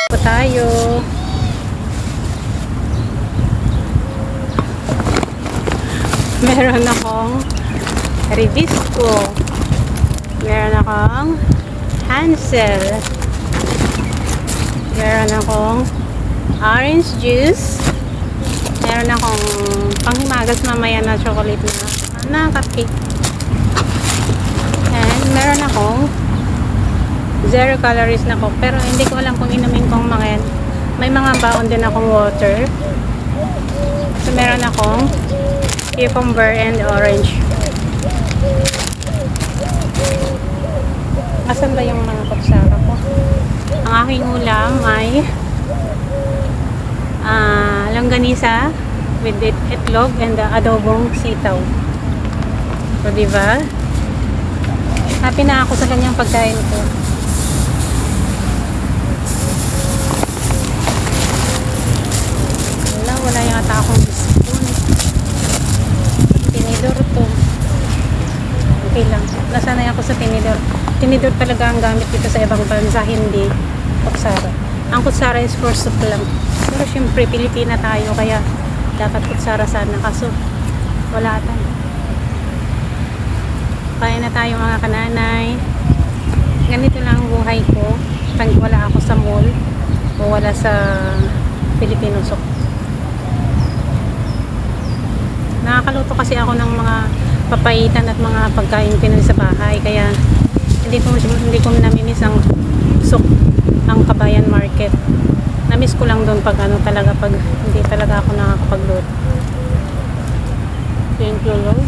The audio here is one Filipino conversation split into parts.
Po tayo. Meron akong Ribisco. Meron akong Hansel. Meron akong orange juice. Meron akong panghimagas mamaya na chocolate na cupcake. And meron akong 0 calories na coke. Pero hindi ko alam kung inumin kong mga yan. May mga baon din akong water. So meron akong cucumber and orange. Asan ba yung mga kutsara ko? Ang aking ulam ay langganisa with itlog and adobong sitaw. So, diba? Happy na ako sa kanyang pagkain ko. Wala yata akong spoon. Tinidor to. Okay lang. Nasanay ako sa tinidor. Tinidor talaga ang gamit dito sa ibang bansa, hindi kutsara. Ang kutsara is for soup lang. Pero syempre, Pilipina tayo, kaya dapat kutsara sana. Kaso, wala tayo. Kaya na tayo mga kananay. Ganito lang ang buhay ko. Pag wala ako sa mall o wala sa Filipino soup. Nakakaluto kasi ako ng mga papaitan at mga pagkain Pinoy sa bahay. Kaya hindi ko namimiss ang soup, ang Kabayan Market. Namiss ko lang doon pag pag hindi talaga ako nakakapagluto. Thank you, Lord.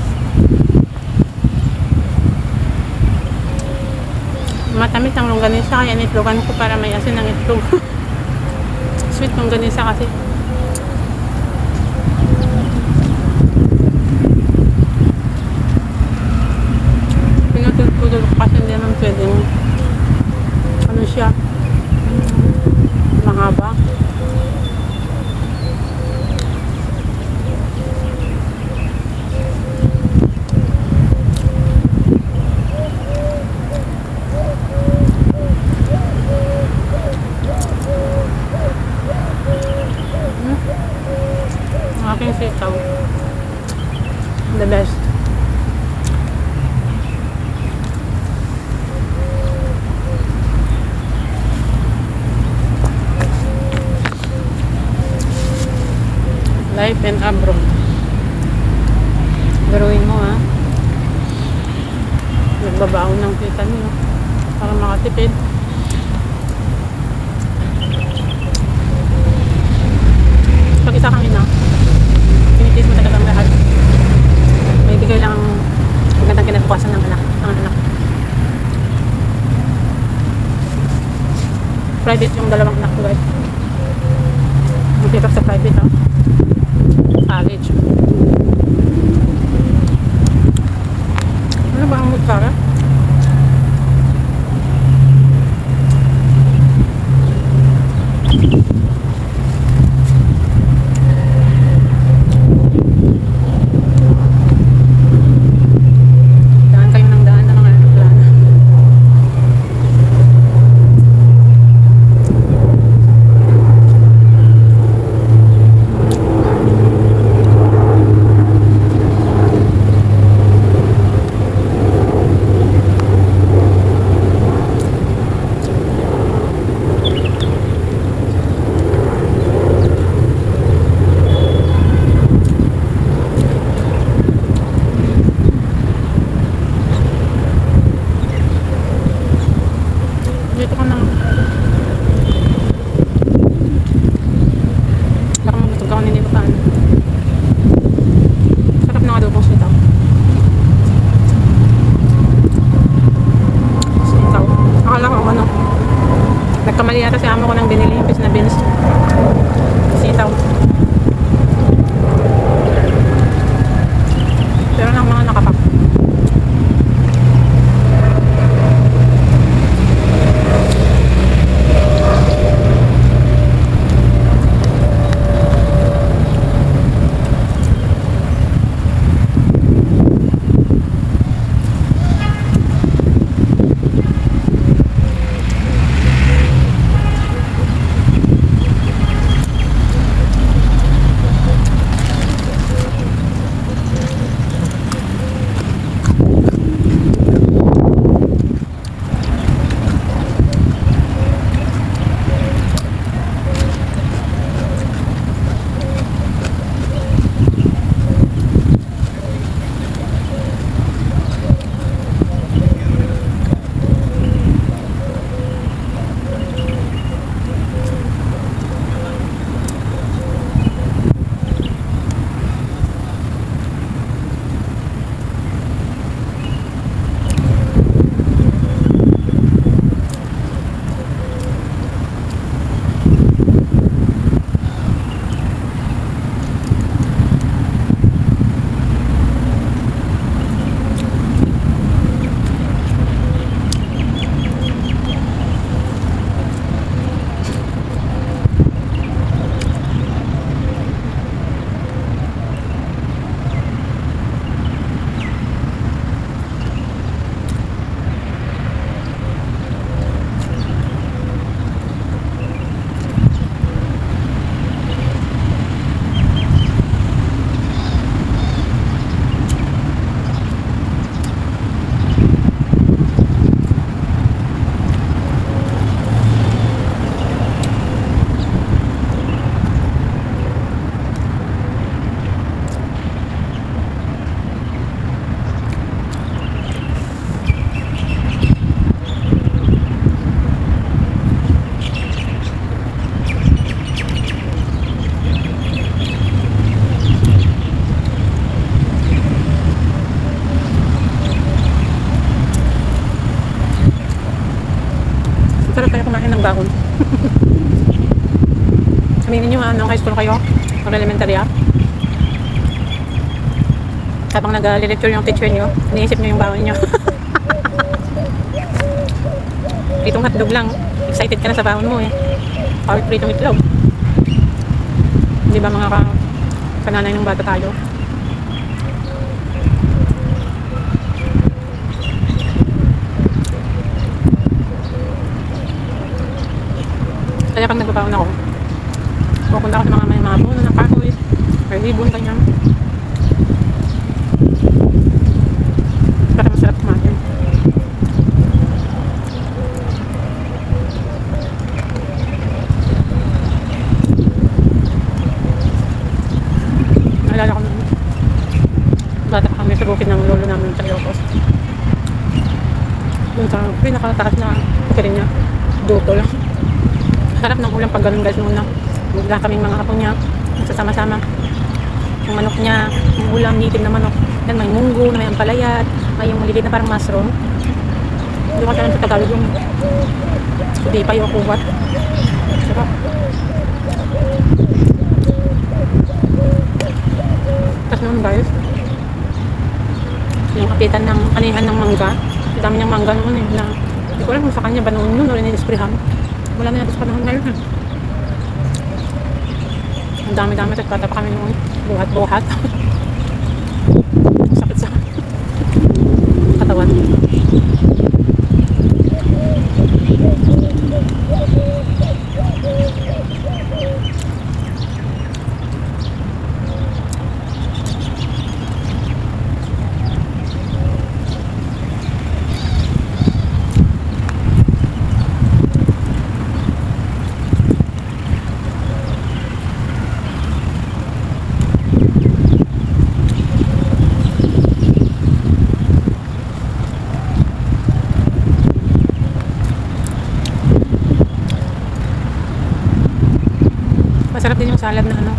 Matamis ang longganisa, kaya nitlogan ko para may asin ng itlog. Sweet longganisa kasi. Pinutulog ko kasi hindi naman pwedeng siya mahaba. Aking sitaw, the best. Life and abroad. Garuin mo ha. Nagbabaon ng kita niyo para makatipid. Pag isa kami na pinitis mo talagang lahat. Hindi kailangang magandang kinabukasan ng anak. Private yung dalawang anak ko guys. Mag-pick sa private ha. College. Ano ba ang mutsara? Daan kayo ng daan ng mga aeroplano. Dito ka na. Baka mabutog ako hindi ko paano. Sarap ng adobong sitaw. Sitaw. Akala ko ano. Nagkamali yata si amo ko ng binili impis na beans. Sitaw. Pero ng mga nakapak. kumain ng baon. Aminin nyo ha, nung high school kayo, or elementary ha, habang nag-lecture yung teacher nyo, iniisip nyo yung baon nyo. Pritong hotdog lang, excited ka na sa baon mo eh. Or pritong itlog. Di ba mga kananay ng bata tayo? Kaya pag nagpapaon ako, pupunta ako sa mga may mga puno ng kahoy, or ibon, ganyan. Para masarap kumain. Naalala ko naman, bata pa kami sa bukid ng lolo namin sa Ilocos. Doon sa pinakataas na kirin niya, duto lang. Sarap ng ulam pag ganun guys noon na. Bigla kaming mga apo niya, nagsasama-sama. Yung manok niya, yung ulam, native na manok. Yan, may munggo, may ampalayat, may yung maliliit na parang mushroom. Hindi ko alam sa Tagalog yung hindi pa yung kuwat. Sarap. Tapos noon guys, yung kapitan ng anihan ng mangga. Ang dami niyang mangga noon eh. Na, hindi ko alam kung sa kanya ba noon o rin in-esprehan. Wala na natin sa panahon ngayon. Ang dami-dami at bata pa kami noon. Buhat-buhat. Sakit sa katawan. Masarap din yung salad na ano,